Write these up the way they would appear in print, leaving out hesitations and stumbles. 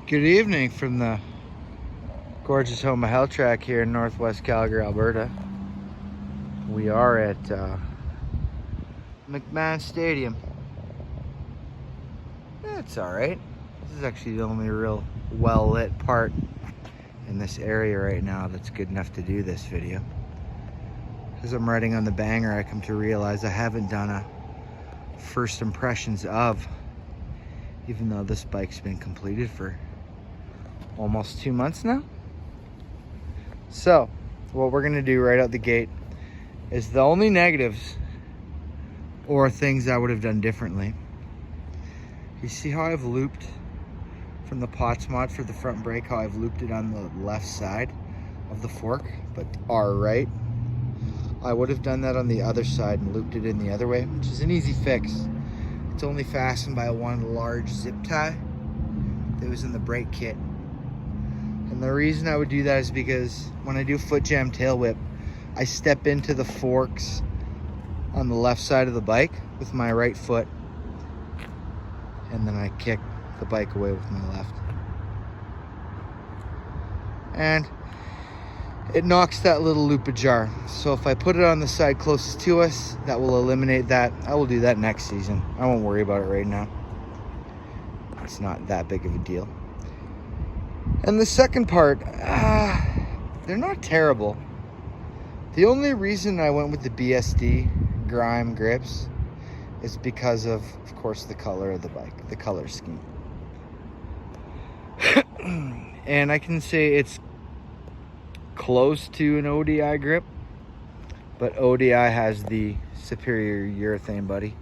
Good evening from the gorgeous Homa Hell track here in northwest Calgary, Alberta. We are at McMahon Stadium. It's alright. This is actually the only real well-lit part in this area right now that's good enough to do this video. As I'm riding on the banger, I come to realize I haven't done a first impressions of, even though this bike's been completed for almost 2 months now. So what we're gonna do right out the gate is the only negatives or things I would have done differently. You see how I've looped from the Potts mod for the front brake, how I've looped it on the left side of the fork, but our right. I would have done that on the other side and looped it in the other way, which is an easy fix. It's only fastened by one large zip tie that was in the brake kit. And the reason I would do that is because when I do foot jam tail whip, I step into the forks on the left side of the bike with my right foot, and then I kick the bike away with my left. And it knocks that little loop ajar. So if I put it on the side closest to us, that will eliminate that. I will do that next season. I won't worry about it right now. It's not that big of a deal. And the second part, they're not terrible. The only reason I went with the BSD Grime grips is because of course, the color of the bike, the color scheme. And I can say it's close to an ODI grip, but ODI has the superior urethane, buddy.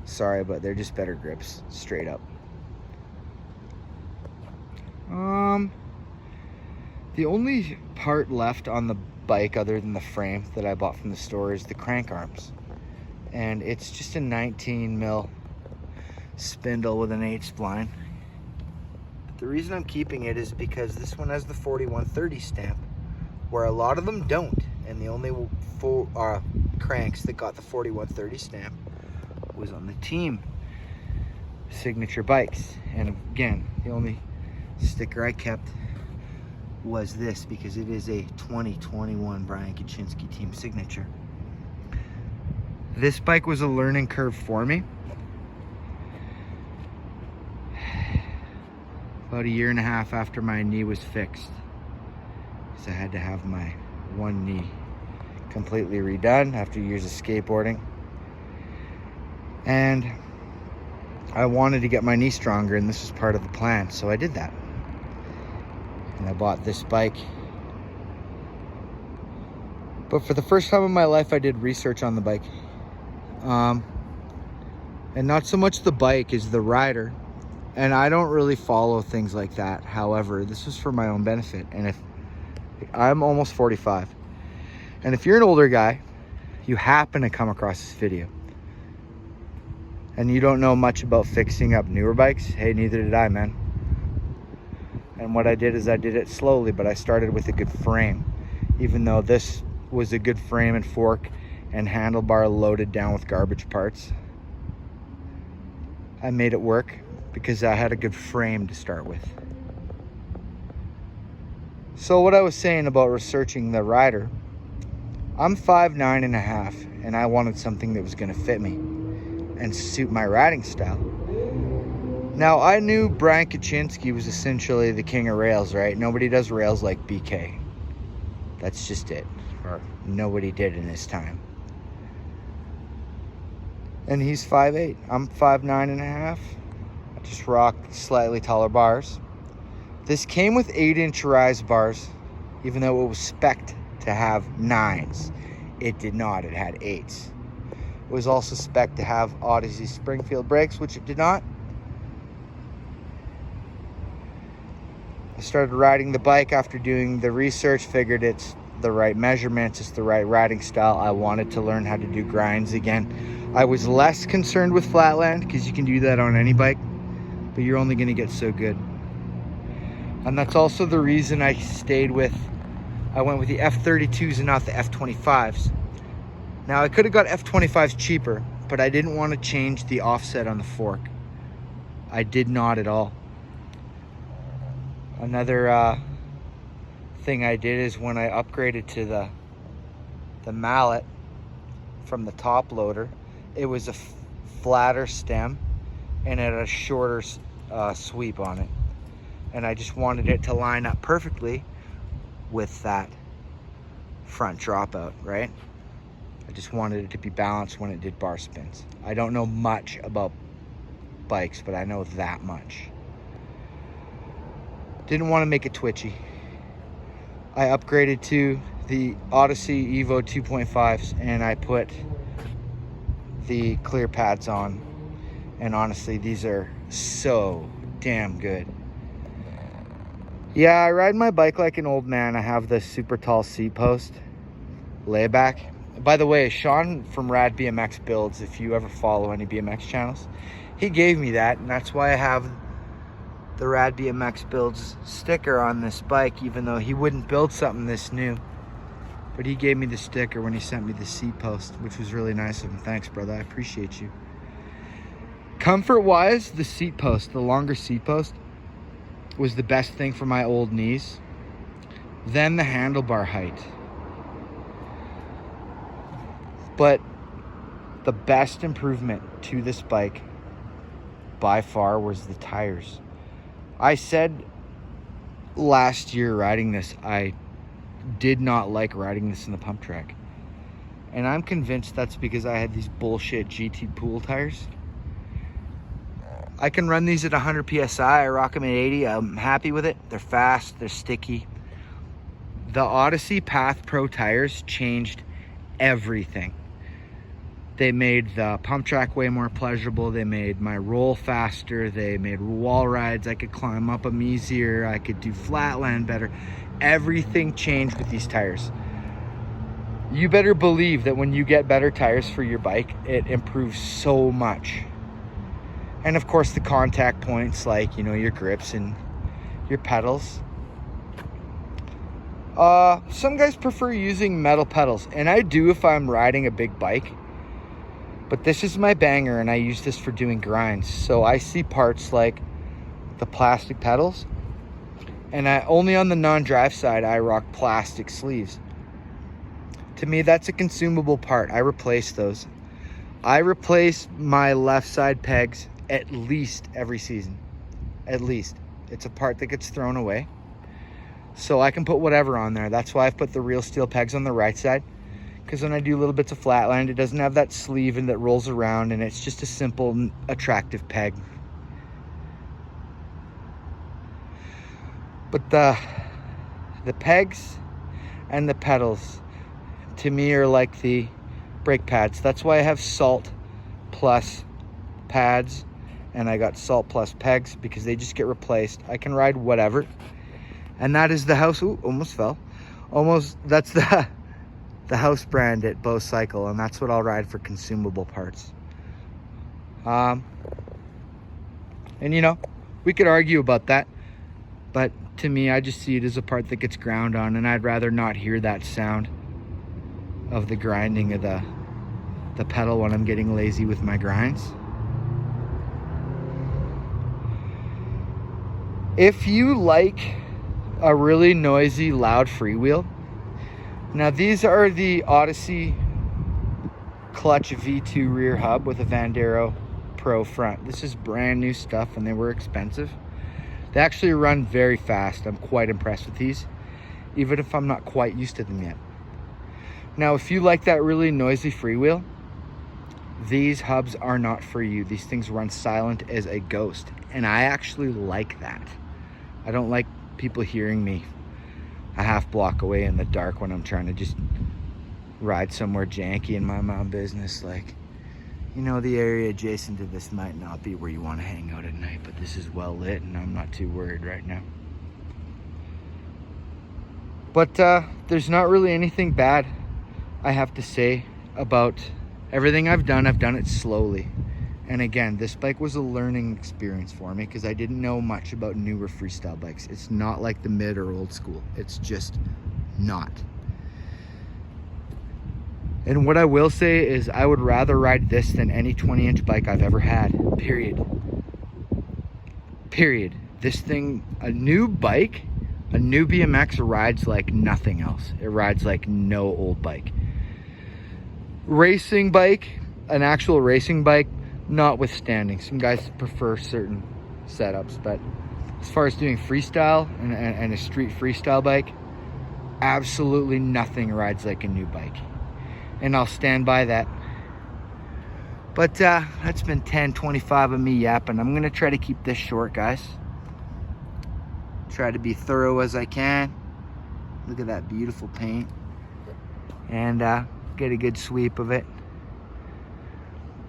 Sorry, but they're just better grips, straight up. The only part left on the bike other than the frame that I bought from the store is the crank arms. And it's just a 19 mil spindle with an 8 spline. The reason I'm keeping it is because this one has the 4130 stamp, where a lot of them don't. And the only cranks that got the 4130 stamp was on the team signature bikes. And again, the only sticker I kept was this because it is a 2021 Brian Kaczynski team signature. This bike was a learning curve for me. About 1.5 years after my knee was fixed, because I had to have my one knee completely redone after years of skateboarding. And I wanted to get my knee stronger, and this was part of the plan, so I did that. And I bought this bike. But for the first time in my life, I did research on the bike. And not so much the bike as the rider. And I don't really follow things like that. However, this was for my own benefit. And if I'm almost 45, and if you're an older guy, you happen to come across this video, and you don't know much about fixing up newer bikes, hey, neither did I, man. And what I did is I did it slowly, but I started with a good frame. Even though this was a good frame and fork and handlebar loaded down with garbage parts, I made it work because I had a good frame to start with. So what I was saying about researching the rider, I'm 5'9.5", and I wanted something that was gonna fit me and suit my riding style. Now, I knew Brian Kaczynski was essentially the king of rails, right? Nobody does rails like BK. That's just it. Or nobody did in his time. And he's 5'8". I'm 5'9.5". I just rock slightly taller bars. This came with 8-inch rise bars, even though it was spec'd to have 9s. It did not, it had 8s. It was also spec'd to have Odyssey Springfield brakes, which it did not. I started riding the bike after doing the research, figured it's the right measurements, it's the right riding style. I wanted to learn how to do grinds again. I was less concerned with flatland because you can do that on any bike, but you're only gonna get so good. And that's also the reason I went with the F32s and not the F25s. Now I could have got F25s cheaper, but I didn't want to change the offset on the fork. I did not at all. Another thing I did is when I upgraded to the mallet from the top loader, it was a flatter stem and it had a shorter sweep on it. And I just wanted it to line up perfectly with that front dropout, right? I just wanted it to be balanced when it did bar spins. I don't know much about bikes, but I know that much. Didn't want to make it twitchy. I upgraded to the Odyssey Evo 2.5s and I put the clear pads on. And honestly, these are so damn good. Yeah, I ride my bike like an old man. I have this super tall seat post layback. By the way, Sean from Rad BMX Builds, if you ever follow any BMX channels, he gave me that, and that's why I have the Rad BMX Builds sticker on this bike, even though he wouldn't build something this new. But he gave me the sticker when he sent me the seat post, which was really nice of him. Thanks, brother. I appreciate you. Comfort-wise, the seat post, the longer seat post, was the best thing for my old knees. Then the handlebar height. But the best improvement to this bike by far was the tires. I said last year riding this, I did not like riding this in the pump track. And I'm convinced that's because I had these bullshit GT Pool tires. I can run these at 100 PSI. I rock them at 80. I'm happy with it. They're fast. They're sticky. The Odyssey Path Pro tires changed everything. They made the pump track way more pleasurable. They made my roll faster. They made wall rides. I could climb up them easier. I could do flatland better. Everything changed with these tires. You better believe that when you get better tires for your bike, it improves so much. And of course the contact points, like, you know, your grips and your pedals. Some guys prefer using metal pedals, and I do if I'm riding a big bike. But this is my banger, and I use this for doing grinds. So I see parts like the plastic pedals, and only on the non-drive side I rock plastic sleeves. To me, that's a consumable part. I replace those. I replace my left side pegs at least every season. At least. It's a part that gets thrown away. So I can put whatever on there. That's why I've put the real steel pegs on the right side. Because when I do little bits of flatland, it doesn't have that sleeve and that rolls around, and it's just a simple, attractive peg. But the pegs and the pedals, to me, are like the brake pads. That's why I have Salt Plus pads, and I got Salt Plus pegs, because they just get replaced. I can ride whatever. And that is the house. Ooh, almost fell. That's the house brand at Bow Cycle, and that's what I'll ride for consumable parts. And you know, we could argue about that, but to me, I just see it as a part that gets ground on, and I'd rather not hear that sound of the grinding of the pedal when I'm getting lazy with my grinds. If you like a really noisy, loud freewheel, now these are the Odyssey Clutch V2 rear hub with a Vandero Pro front. This is brand new stuff, and they were expensive. They actually run very fast. I'm quite impressed with these, even if I'm not quite used to them yet. Now, if you like that really noisy freewheel, these hubs are not for you. These things run silent as a ghost, and I actually like that. I don't like people hearing me a half block away in the dark when I'm trying to just ride somewhere janky and mind my own business. Like, you know, the area adjacent to this might not be where you want to hang out at night, but this is well lit and I'm not too worried right now. But there's not really anything bad I have to say about everything I've done. I've done it slowly. And again, this bike was a learning experience for me because I didn't know much about newer freestyle bikes. It's not like the mid or old school. It's just not. And what I will say is I would rather ride this than any 20-inch bike I've ever had, period. Period. this thing, a new bike, a new BMX rides like nothing else. It rides like no old bike. Racing bike, an actual racing bike, notwithstanding. Some guys prefer certain setups, but as far as doing freestyle and a street freestyle bike, absolutely nothing rides like a new bike. And I'll stand by that. But that's been 10:25 of me yapping. I'm gonna try to keep this short, guys. Try to be thorough as I can. Look at that beautiful paint. And get a good sweep of it.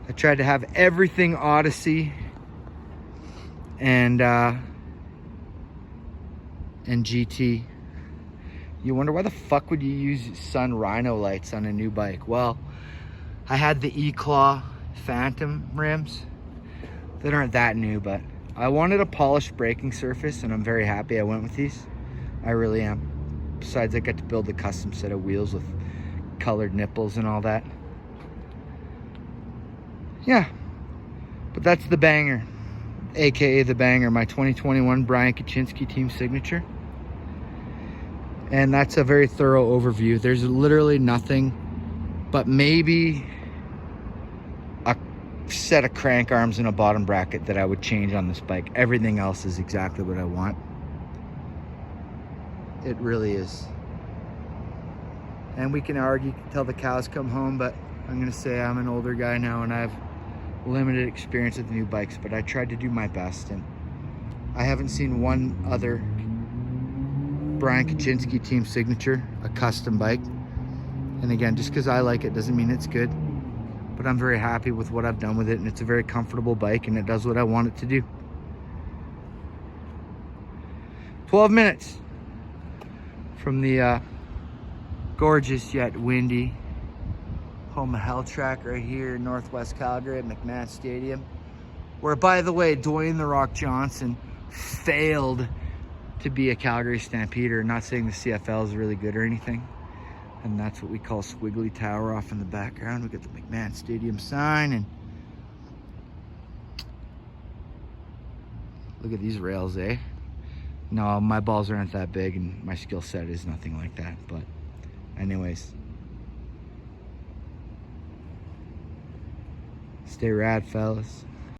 I tried to have everything Odyssey and GT. You wonder why the fuck would you use Sun Rhino lights on a new bike? Well, I had the E-Claw Phantom rims that aren't that new, but I wanted a polished braking surface, and I'm very happy I went with these. I really am. Besides, I got to build a custom set of wheels with colored nipples and all that. Yeah, but that's the banger, aka the banger, my 2021 Brian Kaczynski team signature. And that's a very thorough overview. There's literally nothing but maybe a set of crank arms and a bottom bracket that I would change on this bike. Everything else is exactly what I want. It really is. And we can argue till the cows come home, but I'm gonna say I'm an older guy now and I have limited experience with new bikes, but I tried to do my best, and I haven't seen one other Brian Kaczynski team signature, a custom bike. And again, just because I like it doesn't mean it's good, but I'm very happy with what I've done with it, and it's a very comfortable bike and it does what I want it to do. 12 minutes from the gorgeous yet windy home of Hell Track right here in Northwest Calgary at McMahon Stadium, where, by the way, Dwayne "The Rock" Johnson failed to be a Calgary Stampeder. Not saying the CFL is really good or anything. And that's what we call Squiggly Tower off in the background. We got the McMahon Stadium sign, and look at these rails, eh? No, my balls aren't that big and my skill set is nothing like that, but anyways. Stay rad, fellas.